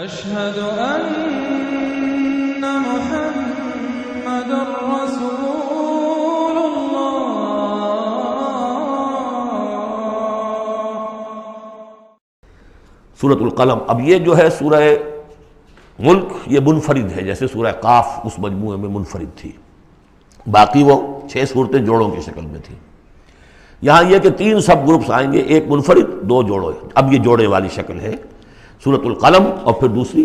أشهد أن محمد رسول الله۔ سورۃ القلم، اب یہ جو ہے سورہ ملک یہ منفرد ہے، جیسے سورہ قاف اس مجموعے میں منفرد تھی، باقی وہ 6 صورتیں جوڑوں کی شکل میں تھی۔ یہاں یہ کہ 3 سب گروپس آئیں گے، ایک منفرد 2 جوڑے، اب یہ جوڑے والی شکل ہے سورۃ القلم، اور پھر دوسری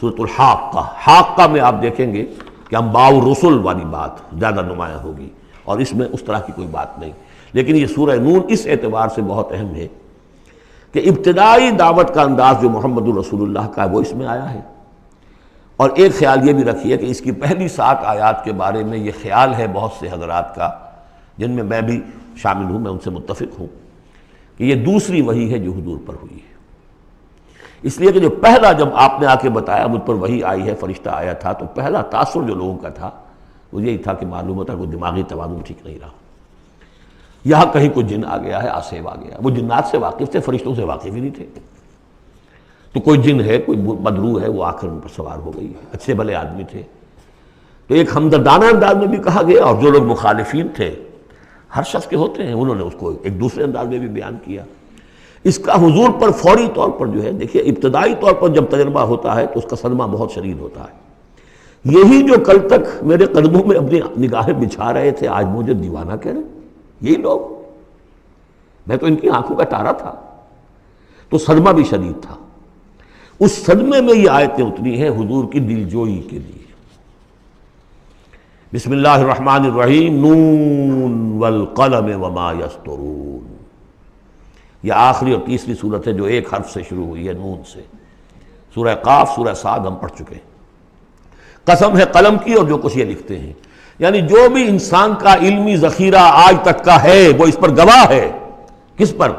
سورۃ الحاقہ۔ حاقہ میں آپ دیکھیں گے کہ انباء الرسل والی بات زیادہ نمایاں ہوگی، اور اس میں اس طرح کی کوئی بات نہیں۔ لیکن یہ سورہ نون اس اعتبار سے بہت اہم ہے کہ ابتدائی دعوت کا انداز جو محمد الرسول اللہ کا ہے وہ اس میں آیا ہے۔ اور ایک خیال یہ بھی رکھیے کہ اس کی پہلی 7 آیات کے بارے میں یہ خیال ہے بہت سے حضرات کا، جن میں میں بھی شامل ہوں، میں ان سے متفق ہوں، کہ یہ دوسری وحی ہے جو حضور پر ہوئی ہے۔ اس لیے کہ جو پہلا جب آپ نے آ کے بتایا مجھ پر وحی آئی ہے، فرشتہ آیا تھا، تو پہلا تاثر جو لوگوں کا تھا وہ یہی تھا کہ معلوم ہوتا کہ دماغی توازن ٹھیک نہیں رہا، یہاں کہیں کوئی جن آ گیا ہے، آصف آ گیا۔ وہ جنات سے واقف تھے، فرشتوں سے واقف ہی نہیں تھے، تو کوئی جن ہے، کوئی بدروح ہے، وہ آ کر ان پر سوار ہو گئی ہے۔ اچھے بھلے آدمی تھے، تو ایک ہمدردانہ انداز میں بھی کہا گیا، اور جو لوگ مخالفین تھے، ہر شخص کے ہوتے ہیں، انہوں نے اس کو ایک دوسرے انداز میں بھی بیان کیا۔ اس کا حضور پر فوری طور پر جو ہے، دیکھیے ابتدائی طور پر جب تجربہ ہوتا ہے تو اس کا صدمہ بہت شدید ہوتا ہے۔ یہی جو کل تک میرے قدموں میں اپنی نگاہیں بچھا رہے تھے، آج مجھے دیوانہ کہہ رہے ہیں، یہی لوگ، میں تو ان کی آنکھوں کا تارا تھا۔ تو صدمہ بھی شدید تھا۔ اس صدمے میں یہ آیتیں اتری ہیں حضور کی دلجوئی کے لیے۔ بسم اللہ الرحمن الرحیم، نون والقلم وما یسطرون۔ یہ آخری اور تیسری صورت ہے جو ایک حرف سے شروع ہوئی ہے، نون سے۔ سورہ قاف، سورہ صاد ہم پڑھ چکے ہیں۔ قسم ہے قلم کی اور جو کچھ یہ لکھتے ہیں، یعنی جو بھی انسان کا علمی ذخیرہ آج تک کا ہے وہ اس پر گواہ ہے۔ کس پر؟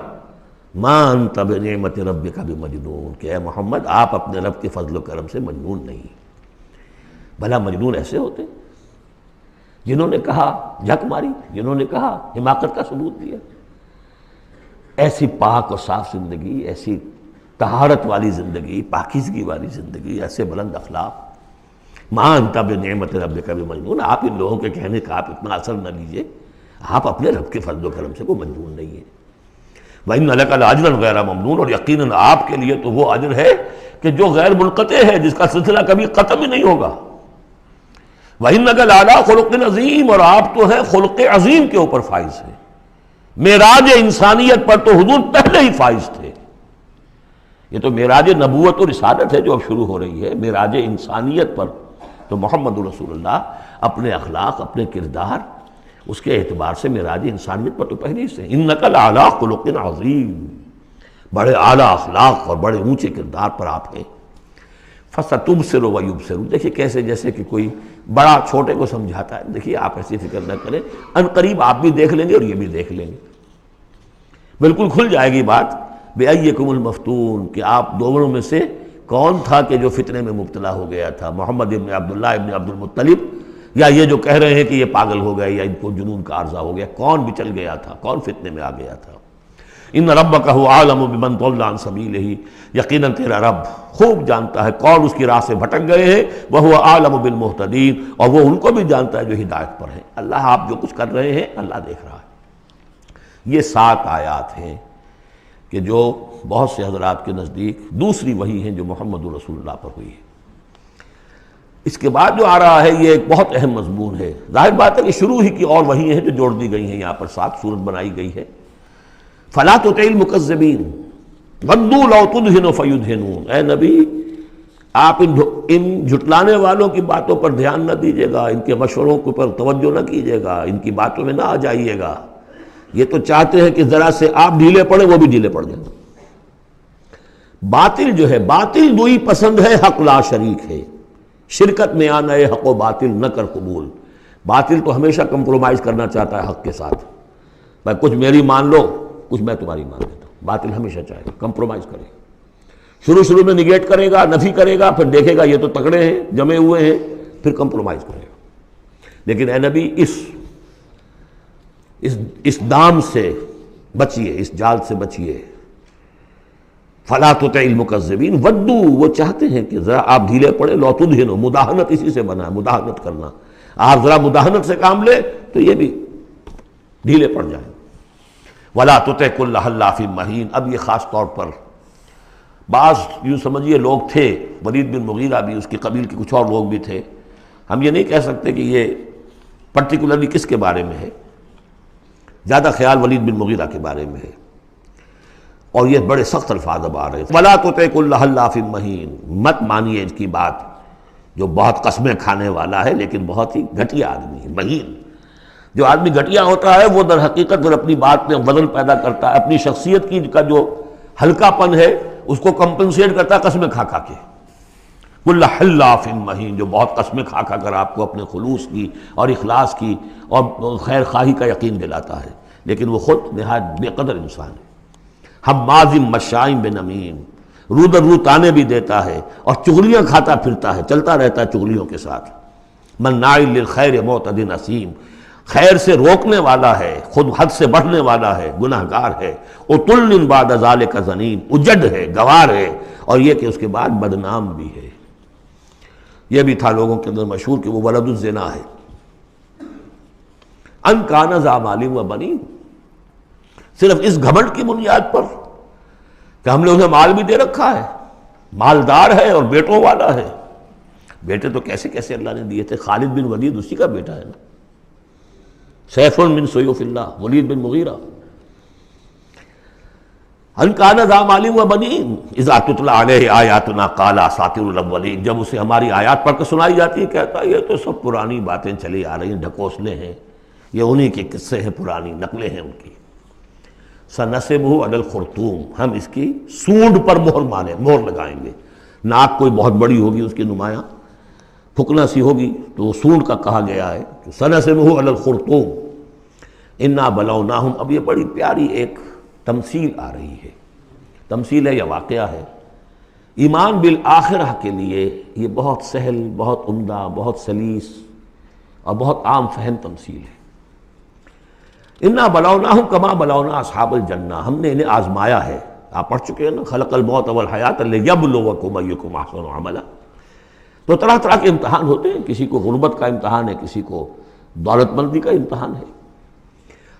ما انت بنعمت ربک بمجنون، کہ اے محمد آپ اپنے رب کے فضل و کرم سے مجنون نہیں۔ بھلا مجنون ایسے ہوتے جنہوں نے کہا جھک ماری، جنہوں نے کہا حماقت کا ثبوت دیا۔ ایسی پاک اور صاف زندگی، ایسی طہارت والی زندگی، پاکیزگی والی زندگی، ایسے بلند اخلاق، ما انت بنعمت ربک بمجنون، آپ ان لوگوں کے کہنے کا آپ اتنا اثر نہ لیجئے، آپ اپنے رب کے فضل و کرم سے کوئی مجنون نہیں ہے۔ وَإِنَّ لَكَ لَأَجْرًا غَيْرَ مَمْنُونٍ، اور یقیناً آپ کے لیے تو وہ اجر ہے کہ جو غیر منقطع ہے، جس کا سلسلہ کبھی ختم ہی نہیں ہوگا۔ وَإِنَّكَ لَعَلَىٰ خُلُقٍ عَظِيمٍ، اور آپ تو ہیں خلق عظیم کے اوپر فائز ہیں۔ معراج انسانیت پر تو حضور پہلے ہی فائز تھے۔ یہ تو معراج نبوت و رسالت ہے جو اب شروع ہو رہی ہے۔ معراج انسانیت پر تو محمد رسول اللہ اپنے اخلاق، اپنے کردار، اس کے اعتبار سے معراج انسانیت پر تو پہلے سے۔ انک لعلی خلق عظیم، بڑے اعلیٰ اخلاق اور بڑے اونچے کردار پر آپ ہیں۔ فستبصر ویبصرون، دیکھیے کیسے جیسے کہ کوئی بڑا چھوٹے کو سمجھاتا ہے۔ دیکھیے آپ ایسی فکر نہ کریں، ان قریب آپ بھی دیکھ لیں گے اور یہ بھی دیکھ لیں گے، بالکل کھل جائے گی بات۔ بِأَيِّكُمُ الْمَفْتُونُ، کہ آپ دونوں میں سے کون تھا کہ جو فتنے میں مبتلا ہو گیا تھا، محمد ابن عبداللہ ابن عبد المطلب، یا یہ جو کہہ رہے ہیں کہ یہ پاگل ہو گئے یا ان کو جنون کا عارضہ ہو گیا؟ کون بچل گیا تھا، کون فتنے میں آ گیا تھا؟ ان ربک هو اعلم بمن ضل عن سبیلہ، یقیناً تیرا رب خوب جانتا ہے کون اس کی راہ سے بھٹک گئے ہیں، وہو اعلم بالمہتدین، اور وہ ان کو بھی جانتا ہے جو ہدایت پر ہیں۔ اللہ آپ جو کچھ کر رہے ہیں اللہ دیکھ رہا ہے۔ یہ 7 آیات ہیں کہ جو بہت سے حضرات کے نزدیک دوسری وحی ہیں جو محمد رسول اللہ پر ہوئی ہے۔ اس کے بعد جو آ رہا ہے یہ ایک بہت اہم مضمون ہے۔ ظاہر بات ہے کہ شروع ہی کی اور وحی ہیں جو جوڑ دی گئی ہیں، یہاں پر 7 صورت بنائی گئی ہے۔ فَلَا تُطِعِ الْمُكَذِّبِينَ وَدُّوا لَوْ تُدْهِنُ فَيُدْهِنُونَ، اے نبی آپ ان جھٹلانے والوں کی باتوں پر دھیان نہ دیجیے گا، ان کے مشوروں کے پر توجہ نہ کیجیے گا، ان کی باتوں میں نہ آ جائیے گا۔ یہ تو چاہتے ہیں کہ ذرا سے آپ ڈھیلے پڑیں وہ بھی ڈھیلے پڑ جائیں۔ باطل جو ہے، باطل دوئی پسند ہے، حق لا شریک ہے۔ شرکت میں آنا ہے، حق و باطل نہ کر قبول۔ باطل تو ہمیشہ کمپرومائز کرنا چاہتا ہے حق کے ساتھ، بھائی کچھ میری مان لو، کچھ میں تمہاری مان لیتا ہوں۔ باطل ہمیشہ چاہے گا کمپرومائز کرے گا، شروع میں نگیٹ کرے گا، نفی کرے گا، پھر دیکھے گا یہ تو تگڑے ہیں، جمے ہوئے ہیں، پھر کمپرومائز کرے گا۔ لیکن اے نبی اس دام سے بچیے، اس جال سے بچیے فلا تطع المکذبین ودو، وہ چاہتے ہیں کہ ذرا آپ ڈھیلے پڑے، لو تدہنوا، مداہنت اسی سے بنا ہے، مداہنت کرنا، آپ ذرا مداہنت سے کام لے تو یہ بھی ڈھیلے پڑ جائیں۔ ولا تطع کل حلاف مہین، اب یہ خاص طور پر بعض یوں سمجھیے لوگ تھے، ولید بن مغیرہ بھی، اس کی قبیل کے کچھ اور لوگ بھی تھے، ہم یہ نہیں کہہ سکتے کہ یہ پرٹیکولرلی کس کے بارے میں ہے، زیادہ خیال ولید بن مغیرہ کے بارے میں ہے، اور یہ بڑے سخت الفاظ اب آ رہے ہیں۔ ولا تطع کل حلاف مہین، مت مانیے ان کی بات جو بہت قسمیں کھانے والا ہے لیکن بہت ہی گھٹیا آدمی ہے، مہین۔ جو آدمی گھٹیا ہوتا ہے وہ در حقیقت پھر اپنی بات میں وزن پیدا کرتا ہے، اپنی شخصیت کی کا جو ہلکا پن ہے اس کو کمپنسیٹ کرتا ہے قسمیں کھا کھا کے۔ کل حلاف مہین، جو بہت قسمیں کھا کھا کر آپ کو اپنے خلوص کی اور اخلاص کی اور خیر خواہی کا یقین دلاتا ہے، لیکن وہ خود نہایت بے قدر انسان ہے۔ حماز مشاء بنمیم، رو در رو تانے بھی دیتا ہے اور چغلیاں کھاتا پھرتا ہے، چلتا رہتا ہے چغلیوں کے ساتھ۔ مناع للخیر معتد اثیم، خیر سے روکنے والا ہے، خود حد سے بڑھنے والا ہے، گناہ گار ہے۔ عتل بعد ذلک زنیم، اجڑ ہے، گوار ہے، اور یہ کہ اس کے بعد بدنام بھی ہے۔ یہ بھی تھا لوگوں کے اندر مشہور کہ وہ ولد الزنا ہے۔ ان کان ذا مال و بنین، صرف اس گھمنڈ کی بنیاد پر کہ ہم نے اسے مال بھی دے رکھا ہے، مالدار ہے اور بیٹوں والا ہے۔ بیٹے تو کیسے کیسے اللہ نے دیے تھے، خالد بن ولید اسی کا بیٹا ہے نا، سیف من سیوف اللہ، ولید بن مغیرہ۔ ان کان ذا مال و بنین اذا تتلی علیہ آیاتنا قال اساطیر الاولین، جب اسے ہماری آیات پڑھ کے سنائی جاتی ہے کہتا ہے یہ تو سب پرانی باتیں چلی آ رہی ہیں، ڈھکوسلے ہیں، یہ انہی کے قصے ہیں، پرانی نقلیں ہیں ان کی۔ سنسمہ علی الخرطوم، ہم اس کی سونڈ پر مہر لگائیں گے۔ ناک کوئی بہت بڑی ہوگی اس کی نمایاں پھکنا سی ہوگی تو سونڈ کا کہا گیا ہے۔ سنسمہ علی الخرطوم انا بلوناہم، اب یہ بڑی پیاری ایک تمثیل آ رہی ہے، تمثیل ہے یا واقعہ ہے۔ ایمان بالآخرہ کے لیے یہ بہت سہل، بہت عمدہ، بہت سلیس اور بہت عام فہم تمثیل ہے۔ انا بلوناہم کما بلونا اصحاب الجنہ، ہم نے انہیں آزمایا ہے، آپ پڑھ چکے ہیں نا، خلق الموت والحیات لیبلوکم ایکم احسن عملا۔ تو طرح طرح کے امتحان ہوتے ہیں، کسی کو غربت کا امتحان ہے، کسی کو دولت مندی کا امتحان ہے۔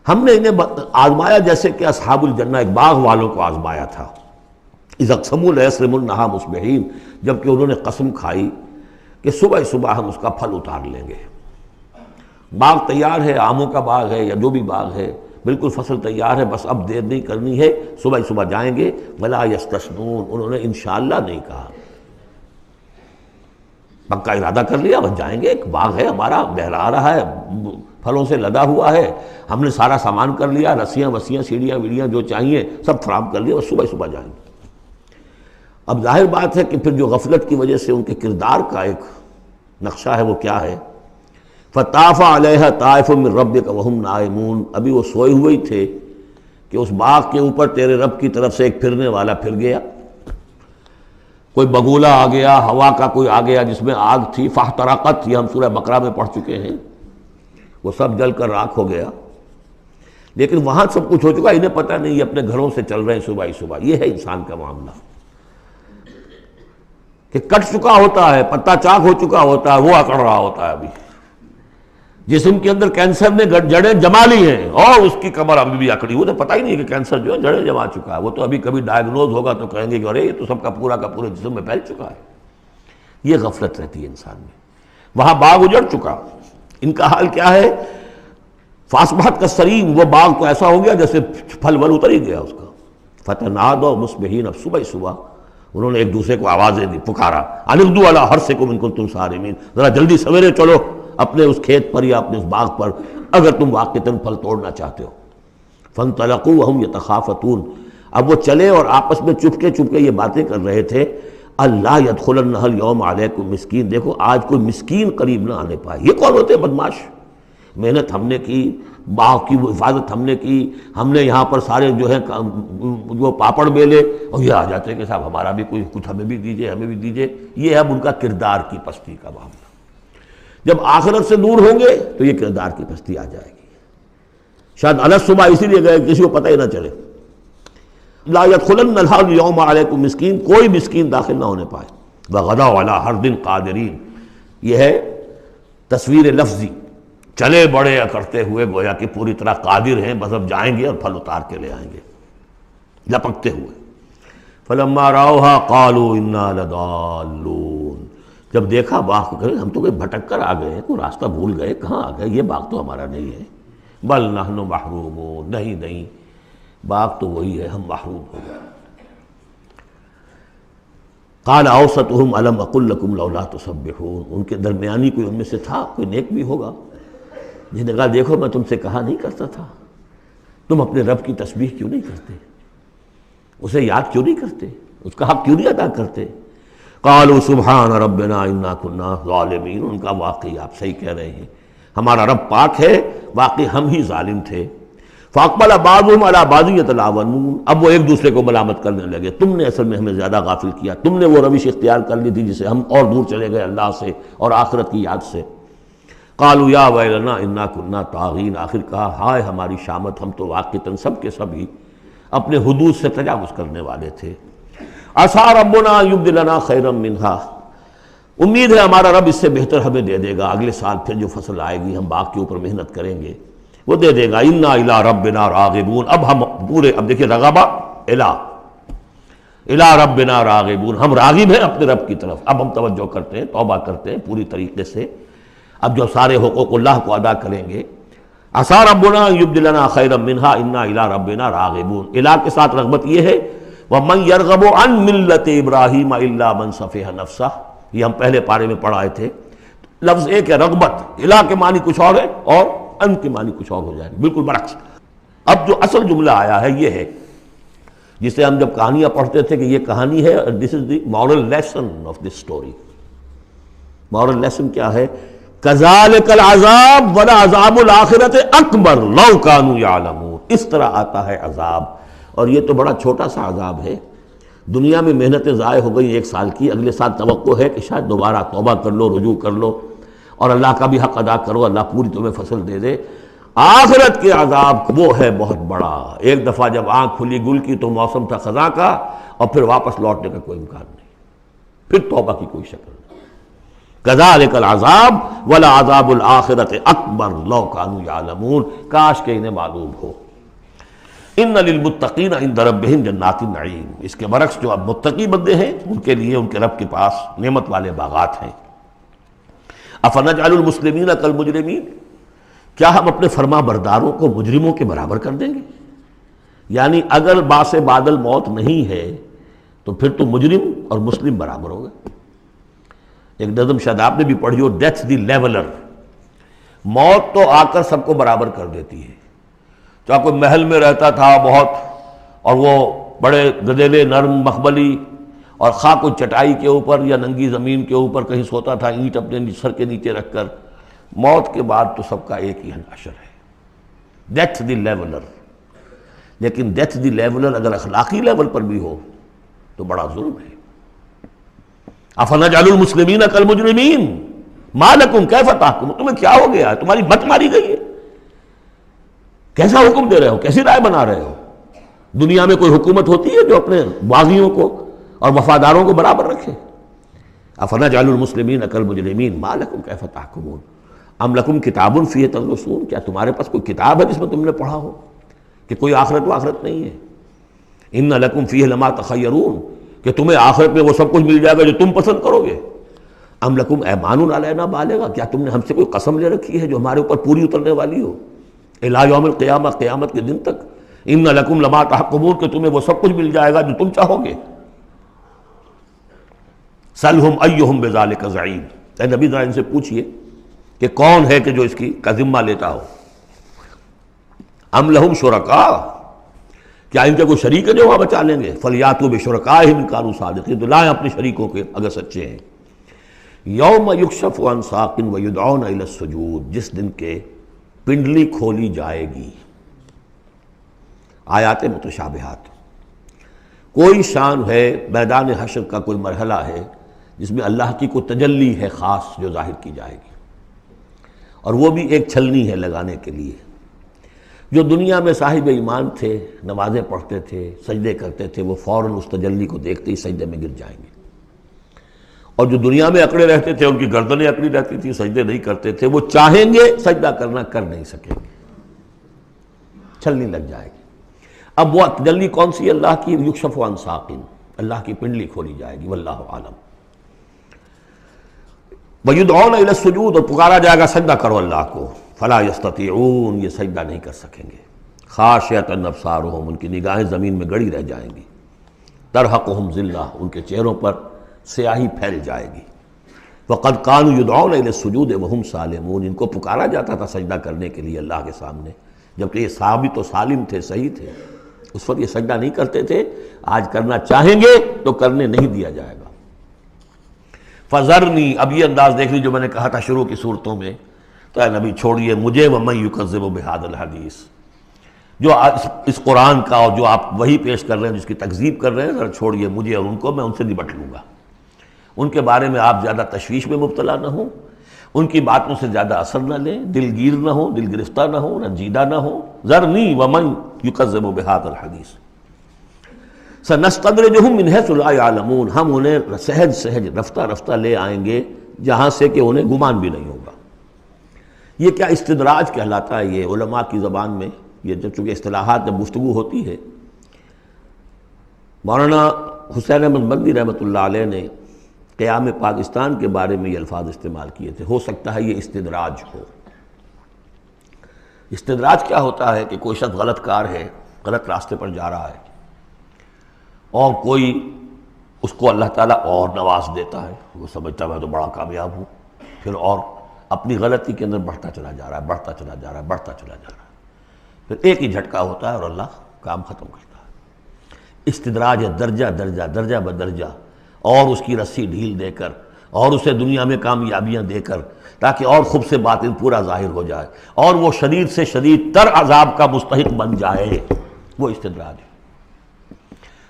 ہم نے انہیں آزمایا جیسے کہ اصحاب الجنہ ایک باغ والوں کو آزمایا تھا۔ اذا اقسموا لیصرمنھا مصبحین، جبکہ انہوں نے قسم کھائی کہ صبح صبح ہم اس کا پھل اتار لیں گے۔ باغ تیار ہے، آموں کا باغ ہے یا جو بھی باغ ہے، بالکل فصل تیار ہے، بس اب دیر نہیں کرنی ہے، صبح صبح جائیں گے۔ ولا یستثنون، انہوں نے انشاءاللہ نہیں کہا، پکا ارادہ کر لیا، بس جائیں گے، ایک باغ ہے ہمارا، بہرا رہا ہے، پھلوں سے لدا ہوا ہے، ہم نے سارا سامان کر لیا، رسیاں وسیاں سیڑھیاں ویڑیاں جو چاہیے سب فراہم کر لیا، بس صبح صبح جائیں گے۔ اب ظاہر بات ہے کہ پھر جو غفلت کی وجہ سے ان کے کردار کا ایک نقشہ ہے وہ کیا ہے، فطاف علیہا طائف من ربک وہم نائمون، ابھی وہ سوئے ہوئے ہی تھے کہ اس باغ کے اوپر تیرے رب کی طرف سے ایک پھرنے والا پھر گیا، کوئی بگولہ آ گیا، ہوا کا کوئی آ گیا جس میں آگ تھی، فاحترقت، یہ ہم سورہ بقرہ میں پڑھ چکے ہیں، وہ سب جل کر راکھ ہو گیا۔ لیکن وہاں سب کچھ ہو چکا، انہیں پتہ نہیں، یہ اپنے گھروں سے چل رہے ہیں صبح ہی صبح۔ یہ ہے انسان کا معاملہ کہ کٹ چکا ہوتا ہے، پتا چاک ہو چکا ہوتا ہے، وہ اکڑ رہا ہوتا ہے ابھی۔ جسم کے اندر کینسر نے جڑیں جما لی ہیں اور اس کی کمر ابھی بھی اکڑی، وہ تو پتہ ہی نہیں کہ کینسر جو ہے جڑیں جما چکا ہے، وہ تو ابھی کبھی ڈائگنوز ہوگا تو کہیں گے کہ ارے یہ تو سب کا پورا جسم میں پھیل چکا ہے۔ یہ غفلت رہتی ہے انسان میں۔ وہاں باغ اجڑ چکا، ان کا حال کیا ہے، فاصبحت کالصریم، وہ باغ تو ایسا ہو گیا جیسے پھل ول اتر ہی گیا اس کا۔ فتنادوا مصبحین، اب صبح صبح انہوں نے ایک دوسرے کو آوازیں دی، پکارا، ان اغدوا علی حرثکم ان کنتم صارمین، ذرا جلدی سویرے چلو اپنے اس کھیت پر یا اپنے اس باغ پر اگر تم واقعتاً پھل توڑنا چاہتے ہو۔ فانطلقوا وهم يتخافتون، اب وہ چلے اور آپس میں چپکے چپکے یہ باتیں کر رہے تھے، اللہ يدخلنها اليوم علیکم مسکین، دیکھو آج کوئی مسکین قریب نہ آنے پائے۔ یہ کون ہوتے ہیں بدماش؟ محنت ہم نے کی، باغ کی حفاظت ہم نے کی، ہم نے یہاں پر سارے جو ہے جو پاپڑ بیلے، اور یہ آ جاتے ہیں کہ صاحب ہمارا بھی کوئی کچھ ہمیں بھی دیجئے، ہمیں بھی دیجئے۔ یہ ہے اب ان کا کردار کی پستی کا معاملہ۔ جب آخرت سے دور ہوں گے تو یہ کردار کی پستی آ جائے گی۔ شاید الگ صبح اسی لیے گئے کسی کو پتہ ہی نہ چلے۔ لا يدخلن اليوم علیکم مسکین، کوئی مسکین داخل نہ ہونے پائے. وغدوا علی حرد قادرین، یہ ہے تصویر لفظی، چلے بڑے کرتے ہوئے گویا کہ پوری طرح قادر ہیں، بس اب جائیں گے اور پھل اتار کے لے آئیں گے لپکتے ہوئے. فلما رأوها قالوا انا لضالون، جب دیکھا باغ کو کہ ہم تو کوئی بھٹک کر آ گئے ہیں، کوئی راستہ بھول گئے، کہاں آ گئے، یہ باغ تو ہمارا نہیں ہے. بل نحن محرومون، نہیں نہیں باغ تو وہی ہے، ہم محروم ہو گئے. قال اوسطهم الم اقل لكم لولا تسبحون، ان کے درمیانی کوئی ان میں سے تھا، کوئی نیک بھی ہوگا جس نے کہا دیکھو میں تم سے کہا نہیں کرتا تھا، تم اپنے رب کی تسبیح کیوں نہیں کرتے، اسے یاد کیوں نہیں کرتے، اس کا حق کیوں نہیں ادا کرتے. قالوا سبحان ربنا انا كنا ظالمین، ان کا واقعی آپ صحیح کہہ رہے ہیں، ہمارا رب پاک ہے، واقعی ہم ہی ظالم تھے. فاقبل بعضهم على بعض يتلاونون، اب وہ ایک دوسرے کو ملامت کرنے لگے، تم نے اصل میں ہمیں زیادہ غافل کیا، تم نے وہ روش اختیار کر لی تھی جسے ہم اور دور چلے گئے اللہ سے اور آخرت کی یاد سے. قالوا یا ویلنا انا كنا طاغین، آخر کہا ہائے ہماری شامت، ہم تو واقعتاً سب کے سب ہی اپنے حدود سے تجاوز کرنے والے تھے. عسى ربنا يبدلنا خيرا منها، امید ہے ہمارا رب اس سے بہتر ہمیں دے دے گا، اگلے سال پھر جو فصل آئے گی ہم باغ کے اوپر محنت کریں گے وہ دے دے گا. انا الى ربنا راغبون، اب ہم پورے، اب دیکھیں رغبہ الى ربنا راغبون، ہم راغب ہیں اپنے رب کی طرف، اب ہم توجہ کرتے ہیں، توبہ کرتے ہیں پوری طریقے سے، اب جو سارے حقوق اللہ کو ادا کریں گے. عسى ربنا يبدلنا خيرا منها انا الى ربنا راغبون، الہ کے ساتھ رغبت یہ ہے وَمَنْ يَرْغَبُ عَنْ مِلَّةِ إِبْرَاهِيمَ إِلَّا مَنْ سَفِهَ نَفْسَهُ، یہ ہم پہلے پارے میں پڑھائے تھے. لفظ ایک ہے رغبت، الہ کے معنی کچھ اور ہے اور ان کے معنی کچھ اور ہو جائے گا، بالکل برعکس. اب جو اصل جملہ آیا ہے یہ ہے جسے ہم جب کہانیاں پڑھتے تھے کہ یہ کہانی ہے، this is the moral lesson of this story. Moral lesson کیا ہے؟ کذالک العذاب ولعذاب الآخرۃ اکبر لو کانوا یعلمون، اس طرح آتا ہے عذاب، اور یہ تو بڑا چھوٹا سا عذاب ہے. دنیا میں محنتیں ضائع ہو گئی ایک سال کی، اگلے سال توقع ہے کہ شاید دوبارہ توبہ کر لو، رجوع کر لو اور اللہ کا بھی حق ادا کرو، اللہ پوری تمہیں فصل دے دے. آخرت کے عذاب وہ ہے بہت بڑا، ایک دفعہ جب آنکھ کھلی گل کی تو موسم تھا خزاں کا، اور پھر واپس لوٹنے کا کوئی امکان نہیں، پھر توبہ کی کوئی شکل نہیں. کذالک العذاب ولعذاب الآخرۃ اکبر لو کانوا یعلمون، کاش کہ انہیں معلوم ہو. ان للمتقین عند ربہم جنات النعیم، اس کے برعکس جو اب متقی بندے ہیں ان کے لیے ان کے رب کے پاس نعمت والے باغات ہیں. افنجعل المسلمین کالمجرمین، کیا ہم اپنے فرما برداروں کو مجرموں کے برابر کر دیں گے؟ یعنی اگر باعث بادل موت نہیں ہے تو پھر تو مجرم اور مسلم برابر ہو گئے. ایک نظم شاید آپ نے بھی پڑھی ہو، ڈیتھ دی لیولر، موت تو آ کر سب کو برابر کر دیتی ہے. چاہے کوئی محل میں رہتا تھا بہت اور وہ بڑے گدیلے نرم مخملی، اور خواہ کوئی چٹائی کے اوپر یا ننگی زمین کے اوپر کہیں سوتا تھا اینٹ اپنے سر کے نیچے رکھ کر، موت کے بعد تو سب کا ایک ہی حشر ہے، ڈیتھ دی لیولر. لیکن ڈیتھ دی لیولر اگر اخلاقی لیول پر بھی ہو تو بڑا ظلم ہے. افنجعل المسلمین کالمجرمین ما لکم کیف تحکمون، تمہیں کیا ہو گیا ہے، تمہاری مت ماری گئی ہے، کیسا حکم دے رہے ہو، کیسی رائے بنا رہے ہو؟ دنیا میں کوئی حکومت ہوتی ہے جو اپنے باغیوں کو اور وفاداروں کو برابر رکھے؟ افنجعل المسلمین کالمجرمین ما لکم کیف تحکمون ام لکم کتاب فیہ تدرسون، کیا تمہارے پاس کوئی کتاب ہے جس میں تم نے پڑھا ہو کہ کوئی آخرت و آخرت نہیں ہے؟ ان لکم فیہ لما تخیرون، کہ تمہیں آخرت میں وہ سب کچھ مل جائے گا جو تم پسند کرو گے. ام لکم ایمان علینا بالغہ، کیا تم نے ہم سے کوئی قسم لے رکھی ہے جو ہمارے اوپر پوری اترنے والی ہو الی یوم القیامہ، قیامت کے دن تک. ان لکم لما تحکمون، کہ تمہیں وہ سب کچھ مل جائے گا جو تم چاہو گے. سلہم ایہم بذالک زعیم، اے نبی ذرا ان سے پوچھئے کہ کون ہے کہ جو اس کی کا ذمہ لیتا ہو. ام لہم شرکاء، کیا ان کے کوئی شریک ہے جو وہاں بچا لیں گے؟ فلیاتوا بشرکائہم ان کانوا صادقین، تو لائیں اپنے شریکوں کے اگر سچے ہیں. یوم یکشف عن ساق ویدعون الی السجود، جس دن کے پنڈلی کھولی جائے گی. آیات متشابہات، کوئی شان ہے میدان حشر کا، کوئی مرحلہ ہے جس میں اللہ کی کوئی تجلی ہے خاص جو ظاہر کی جائے گی، اور وہ بھی ایک چھلنی ہے لگانے کے لیے. جو دنیا میں صاحب ایمان تھے، نمازیں پڑھتے تھے، سجدے کرتے تھے، وہ فوراً اس تجلی کو دیکھتے ہی سجدے میں گر جائیں گے، اور جو دنیا میں اکڑے رہتے تھے، ان کی گردنیں اکڑی رہتی تھی، سجدے نہیں کرتے تھے، وہ چاہیں گے سجدہ کرنا کر نہیں سکیں گے، چھلنی لگ جائے گی۔ اب وہ تجلی کون سی اللہ کی؟ یکشف عن ساق، اللہ کی پنڈلی کھولی جائے گی، واللہ عالم۔ وَيُدْعَوْنَ إِلَى السُّجُودِ، اور پکارا جائے گا سجدہ کرو اللہ کو، فَلَا يَسْتَطِيعُونَ، یہ سجدہ نہیں کر سکیں گے۔ خاشعۃ ابصارہم، ان کی نگاہیں زمین میں گڑی رہ جائیں گی۔ ترہقہم ذلہ، ان کے چہروں پر سیاہی پھیل جائے گی۔ وَقَدْ كَانُوا يُدْعَوْنَ إِلَى السُّجُودِ وَهُمْ سَالِمُونَ، ان کو پکارا جاتا تھا سجدہ کرنے کے لیے اللہ کے سامنے، جبکہ یہ ثابت و سالم تھے، صحیح تھے، اس وقت یہ سجدہ نہیں کرتے تھے۔ آج کرنا چاہیں گے تو کرنے نہیں دیا جائے گا۔ فَذَرْنِي، اب یہ انداز دیکھ لی جو میں نے کہا تھا شروع کی صورتوں میں، تو اے نبی چھوڑیے مجھے، وَمَن يُكَذِّبُ بِهَذَا الْحَدِيث، جو اس قرآن کا اور جو آپ وہی پیش کر رہے ہیں، جس کی تکذیب کر رہے ہیں، ذرا چھوڑیے مجھے اور ان کو، میں ان سے نبٹ لوں گا۔ ان کے بارے میں آپ زیادہ تشویش میں مبتلا نہ ہوں، ان کی باتوں سے زیادہ اثر نہ لیں، دلگیر نہ ہوں، دل گرفتہ نہ ہوں، رنجیدہ نہ ہوں۔ ذرنی ومن یکذب بہذا الحدیث سنستدرجہم من حیث لا یعلمون، ہم انہیں سہج سہج رفتہ رفتہ لے آئیں گے جہاں سے کہ انہیں گمان بھی نہیں ہوگا۔ یہ کیا استدراج کہلاتا ہے یہ علماء کی زبان میں، یہ جب چونکہ اصطلاحات جب گفتگو ہوتی ہے۔ مولانا حسین احمد مدنی رحمۃ اللہ علیہ نے قیام پاکستان کے بارے میں یہ الفاظ استعمال کیے تھے، ہو سکتا ہے یہ استدراج ہو۔ استدراج کیا ہوتا ہے کہ کوئی شخص غلط کار ہے، غلط راستے پر جا رہا ہے، اور کوئی اس کو اللہ تعالیٰ اور نواز دیتا ہے، وہ سمجھتا ہے میں تو بڑا کامیاب ہوں، پھر اور اپنی غلطی کے اندر بڑھتا چلا جا رہا ہے، بڑھتا چلا جا رہا ہے، بڑھتا چلا جا رہا ہے، پھر ایک ہی جھٹکا ہوتا ہے اور اللہ کام ختم کرتا ہے۔ استدراج ہے درجہ درجہ، درجہ بدرجہ، اور اس کی رسی ڈھیل دے کر، اور اسے دنیا میں کامیابیاں دے کر، تاکہ اور خوب سے باطن پورا ظاہر ہو جائے، اور وہ شدید سے شدید تر عذاب کا مستحق بن جائے، وہ استدراج ہے۔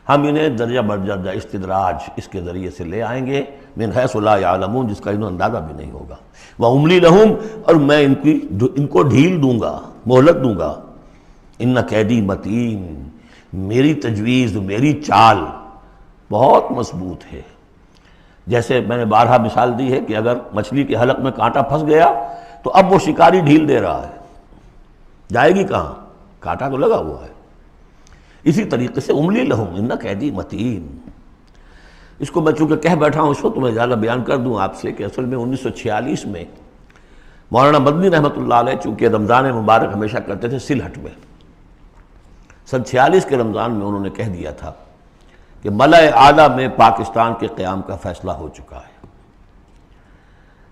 ہم انہیں درجہ بدرجہ استدراج اس کے ذریعے سے لے آئیں گے، من حیث لا یعلمون، جس کا انہیں اندازہ بھی نہیں ہوگا۔ وَأُمْلِي لَهُمْ، اور میں ان کو ڈھیل دوں گا، مہلت دوں گا۔ ان قیدی متین، میری تجویز، میری چال بہت مضبوط ہے۔ جیسے میں نے بارہا مثال دی ہے کہ اگر مچھلی کے حلق میں کانٹا پھنس گیا تو اب وہ شکاری ڈھیل دے رہا ہے، جائے گی کہاں؟ کانٹا تو لگا ہوا ہے۔ اسی طریقے سے املی لہم ان قیدی متین، اس کو میں چونکہ کہہ بیٹھا ہوں، اس کو تو میں زیادہ بیان کر دوں آپ سے کہ اصل میں 1946 میں مولانا مدنی رحمۃ اللہ علیہ چونکہ رمضان مبارک ہمیشہ کرتے تھے سلہٹ میں، سن 46 کے رمضان میں انہوں نے کہہ دیا تھا کہ ملأ اعلیٰ میں پاکستان کے قیام کا فیصلہ ہو چکا ہے،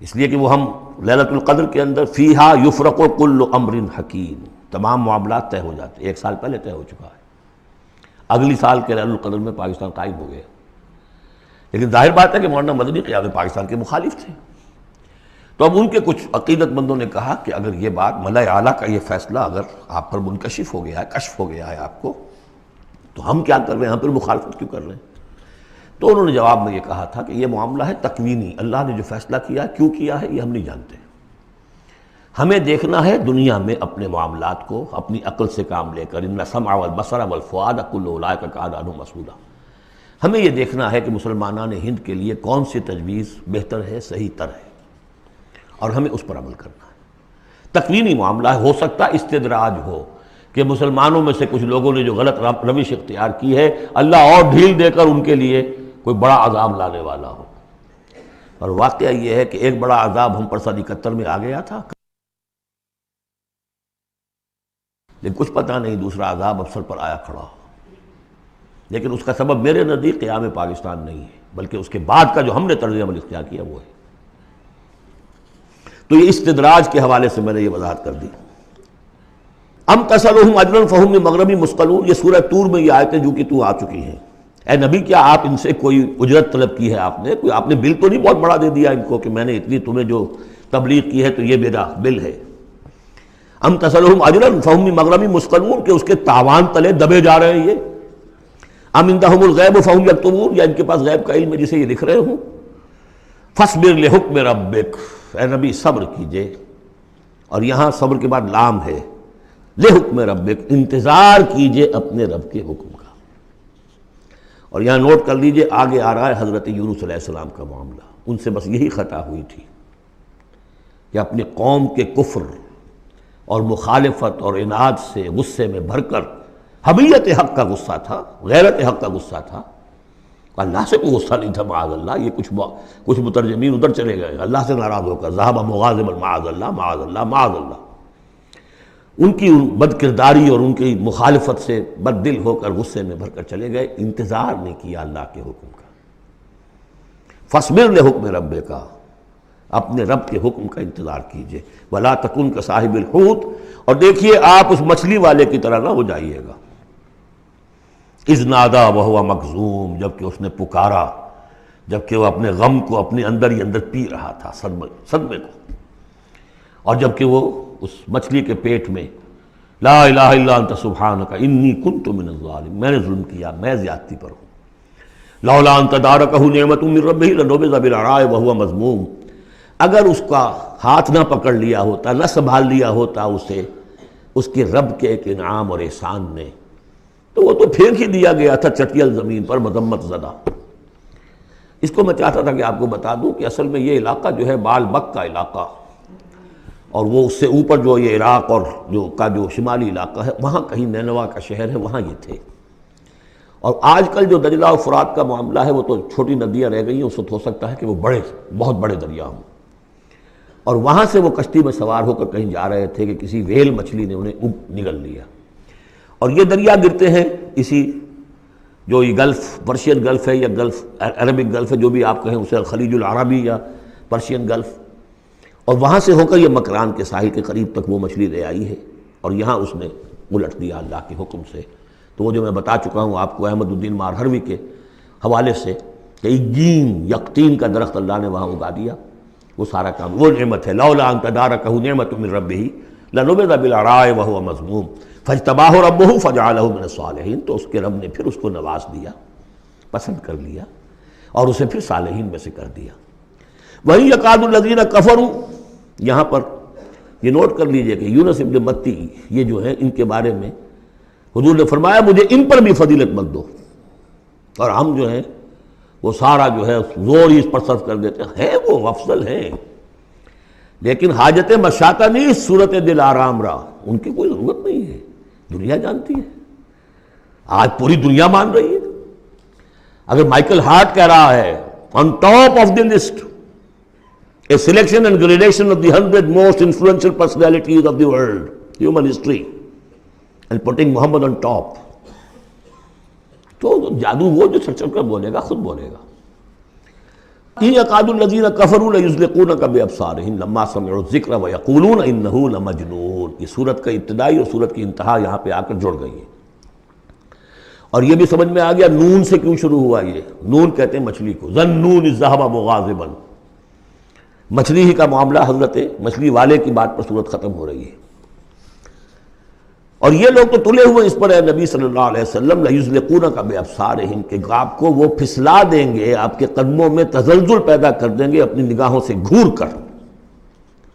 اس لیے کہ وہ ہم لیلۃ القدر کے اندر فیہا یفرق کل امر حکیم، تمام معاملات طے ہو جاتے، ایک سال پہلے طے ہو چکا ہے، اگلی سال کے لیلۃ القدر میں پاکستان قائم ہو گیا۔ لیکن ظاہر بات ہے کہ مولانا مدنی قیام پاکستان کے مخالف تھے، تو اب ان کے کچھ عقیدت مندوں نے کہا کہ اگر یہ بات ملأ اعلیٰ کا یہ فیصلہ اگر آپ پر منکشف ہو گیا ہے، کشف ہو گیا ہے آپ کو، تو ہم کیا کر رہے ہیں، ہم پھر مخالفت کیوں کر رہے ہیں؟ تو انہوں نے جواب میں یہ کہا تھا کہ یہ معاملہ ہے تکوینی، اللہ نے جو فیصلہ کیا ہے، کیوں کیا ہے، یہ ہم نہیں جانتے۔ ہمیں دیکھنا ہے دنیا میں اپنے معاملات کو اپنی عقل سے کام لے کر، ان السمع والبصر والفؤاد کل اولئک کان عنہ مسئولا، ہمیں یہ دیکھنا ہے کہ مسلمانان ہند کے لیے کون سی تجویز بہتر ہے، صحیح تر ہے، اور ہمیں اس پر عمل کرنا ہے۔ تکوینی معاملہ ہے، ہو سکتا استدراج ہو کہ مسلمانوں میں سے کچھ لوگوں نے جو غلط روش اختیار کی ہے، اللہ اور ڈھیل دے کر ان کے لیے کوئی بڑا عذاب لانے والا ہو۔ اور واقعہ یہ ہے کہ ایک بڑا عذاب ہم پر سن 71 میں آ گیا تھا، لیکن کچھ پتہ نہیں دوسرا عذاب اب سر پر آیا کھڑا ہو، لیکن اس کا سبب میرے نزدیک قیام پاکستان نہیں ہے، بلکہ اس کے بعد کا جو ہم نے طرز عمل اختیار کیا وہ ہے۔ تو یہ استدراج کے حوالے سے میں نے یہ وضاحت کر دی۔ ام تسألہم اجرا فہم من مغرم مثقلون، یہ سورہ طور میں یہ آیتیں جو کہ تو آ چکی ہیں۔ اے نبی کیا آپ ان سے کوئی اجرت طلب کی ہے؟ آپ نے بل تو نہیں بہت بڑا دے دیا ان کو کہ میں نے اتنی تمہیں جو تبلیغ کی ہے تو یہ میرا بل ہے؟ ام تسألہم اجرا فہم من مغرم مثقلون، کہ اس کے تاوان تلے دبے جا رہے ہیں یہ۔ ام عندہم الغیب فہم یکتبون، یا ان کے پاس غیب کا علم ہے جسے یہ لکھ رہے ہوں۔ فاصبر لحکم ربک، اے نبی صبر کیجئے، اور یہاں صبر کے بعد لام ہے، لحکم ربک، انتظار کیجئے اپنے رب کے حکم کا۔ اور یہاں نوٹ کر لیجئے آگے آ رہا ہے حضرت یونس علیہ السلام کا معاملہ۔ ان سے بس یہی خطا ہوئی تھی کہ اپنی قوم کے کفر اور مخالفت اور عناد سے غصے میں بھر کر، حمیت حق کا غصہ تھا، غیرت حق کا غصہ تھا، اللہ سے کوئی غصہ نہیں تھا معاذ اللہ۔ یہ کچھ مترجمین ادھر چلے گئے، اللہ سے ناراض ہو کر ذہب مغاضبا معاذ اللہ معاذ اللہ معاذ اللہ۔ ان کی بد کرداری اور ان کی مخالفت سے بد دل ہو کر غصے میں بھر کر چلے گئے، انتظار نہیں کیا اللہ کے حکم کا۔ فاصبر لحکم ربک، اپنے رب کے حکم کا انتظار کیجئے، ولا تکن کصاحب الحوت، اور دیکھیے آپ اس مچھلی والے کی طرح نہ ہو جائیے گا، اذ نادا وہو مکظوم، جبکہ اس نے پکارا جبکہ وہ اپنے غم کو اپنے اندر ہی اندر پی رہا تھا، صدمے کو، اور جبکہ وہ اس مچھلی کے پیٹ میں لا الہ الا انت سبحانک انی کنت من الظالمین، میں نے ظلم کیا، میں زیادتی پر ہوں، لولا ان تدارکہ نعمت من ربہ لنبذ بالعراء وہو مذموم، اگر اس کا ہاتھ نہ پکڑ لیا ہوتا، نہ سنبھال لیا ہوتا اسے اس کے رب کے ایک انعام اور احسان نے، تو وہ تو پھینک ہی دیا گیا تھا چٹیل زمین پر مذمت زدہ۔ اس کو میں چاہتا تھا کہ آپ کو بتا دوں کہ اصل میں یہ علاقہ جو ہے بال بک کا علاقہ، اور وہ اس سے اوپر جو یہ عراق اور جو شمالی علاقہ ہے، وہاں کہیں نینوا کا شہر ہے، وہاں یہ تھے۔ اور آج کل جو دجلہ اور فرات کا معاملہ ہے وہ تو چھوٹی ندیاں رہ گئی ہیں، اس وقت ہو سکتا ہے کہ وہ بہت بڑے دریا ہوں، اور وہاں سے وہ کشتی میں سوار ہو کر کہیں جا رہے تھے کہ کسی ویل مچھلی نے انہیں نگل لیا، اور یہ دریا گرتے ہیں اسی جو یہ گلف، پرشین گلف ہے یا گلف عربک گلف ہے، جو بھی آپ کہیں اسے، خلیج العربی یا پرشین گلف، اور وہاں سے ہو کر یہ مکران کے ساحل کے قریب تک وہ مچھلی لے آئی ہے، اور یہاں اس نے الٹ دیا اللہ کے حکم سے۔ تو وہ جو میں بتا چکا ہوں آپ کو احمد الدین مارہروی کے حوالے سے کہ ایگین یقطین کا درخت اللہ نے وہاں اگا دیا، وہ سارا کام وہ نعمت ہے، لولا ان تدارکہ نعمت من ربہ لنبذ بالعراء وہو مذموم فاجتباہ ربہ فجعلہ من الصالحین، تو اس کے رب نے پھر اس کو نواز دیا، پسند کر لیا، اور اسے پھر صالحین میں سے کر دیا۔ وہیں یکاد الذین کفروا، یہاں پر یہ نوٹ کر لیجئے کہ یونس ابن متی یہ جو ہے ان کے بارے میں حضور نے فرمایا مجھے ان پر بھی فضیلت مت دو، اور ہم جو ہیں وہ سارا جو ہے زور ہی اس پر صرف کر دیتے ہیں، وہ افضل ہیں، لیکن حاجت مشاطہ نہیں، صورت دل آرام را، ان کی کوئی ضرورت نہیں ہے، دنیا جانتی ہے، آج پوری دنیا مان رہی ہے۔ اگر مائیکل ہارٹ کہہ رہا ہے on top of the list a selection and gradation of the 100 most influential personalities of the world, human history, and putting Muhammad on top, تو جادو وہ جو چڑھ کر بولے گا خود بولے گا۔ إِن يَكَادُ الَّذِينَ كَفَرُوا لَيُزْلِقُونَكَ بِأَبْصَارِهِمْ لَمَّا سَمِعُوا الذِّكْرَ وَيَقُولُونَ إِنَّهُ لَمَجْنُونٌ۔ یہ سورت کا ابتدائی اور سورت کی انتہا یہاں پہ آ کر جڑ گئی ہے، اور یہ بھی سمجھ میں آ گیا نون سے کیوں شروع ہوا۔ یہ نون کہتے ہیں مچھلی کو، ذَنُّونِ الذَّهَبَ مُغَاضِبًا، مچھلی ہی کا معاملہ، حضرت مچھلی والے کی بات پر صورت ختم ہو رہی ہے، اور یہ لوگ تو تلے ہوئے اس پر ہے نبی صلی اللہ علیہ وسلم، لَيُزْلِقُونَكَ بِأَبْصَارِهِمْ کہ آپ کو وہ پھسلا دیں گے، آپ کے قدموں میں تزلزل پیدا کر دیں گے اپنی نگاہوں سے گھور کر۔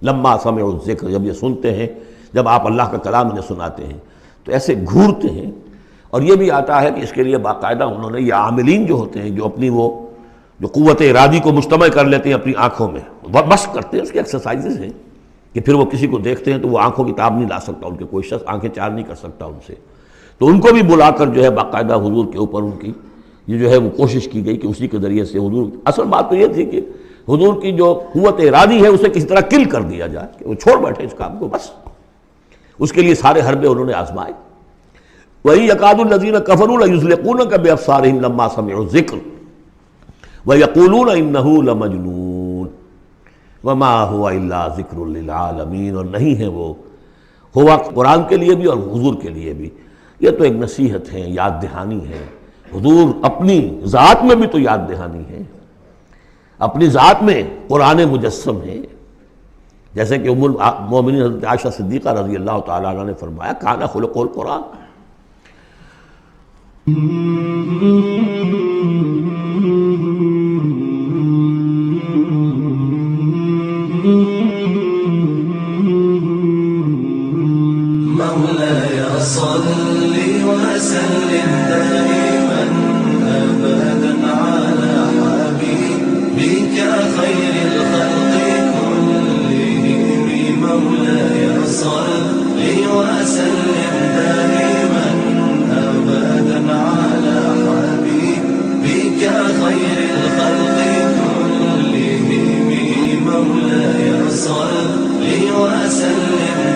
لما سمعوا الذکر، جب یہ سنتے ہیں، جب آپ اللہ کا کلام انہیں سناتے ہیں تو ایسے گھورتے ہیں۔ اور یہ بھی آتا ہے کہ اس کے لیے باقاعدہ انہوں نے یہ عاملین جو ہوتے ہیں، جو اپنی وہ جو قوت ارادی کو مجتمع کر لیتے ہیں اپنی آنکھوں میں، مشق کرتے ہیں، اس کی ایکسرسائزز ہیں کہ پھر وہ کسی کو دیکھتے ہیں تو وہ آنکھوں کی تاب نہیں لا سکتا، ان کے کوئی شخص آنکھیں چار نہیں کر سکتا ان سے، تو ان کو بھی بلا کر جو ہے باقاعدہ حضور کے اوپر ان کی یہ جو ہے وہ کوشش کی گئی کہ اسی کے ذریعے سے حضور، اصل بات تو یہ تھی کہ حضور کی جو قوت ارادی ہے اسے کسی طرح کل کر دیا جائے کہ وہ چھوڑ بیٹھے اس کام کو، بس اس کے لیے سارے حربے انہوں نے آزمائے۔ وَإِن يَكَادُ الَّذِينَ كَفَرُوا لَيُزْلِقُونَكَ بِأَبْصَارِهِمْ لَمَّا سَمِعُوا الذِّكْرَ وَيَقُولُونَ إِنَّهُ لَمَجْنُونٌ وَمَا هُوَ إِلَّا ذِكْرٌ لِّلْعَالَمِينَ، اور نہیں ہے وہ، ہوا قرآن کے لیے بھی اور حضور کے لیے بھی، یہ تو ایک نصیحت ہے، یاد دہانی ہے۔ حضور اپنی ذات میں بھی تو یاد دہانی ہے، اپنی ذات میں قرآن مجسم ہے، جیسے کہ ام المومنین حضرت عائشہ صدیقہ رضی اللہ تعالیٰ عنہ نے فرمایا کان خلق القرآن۔ مولانا خير الخلق كلهم مولاي صل وسلم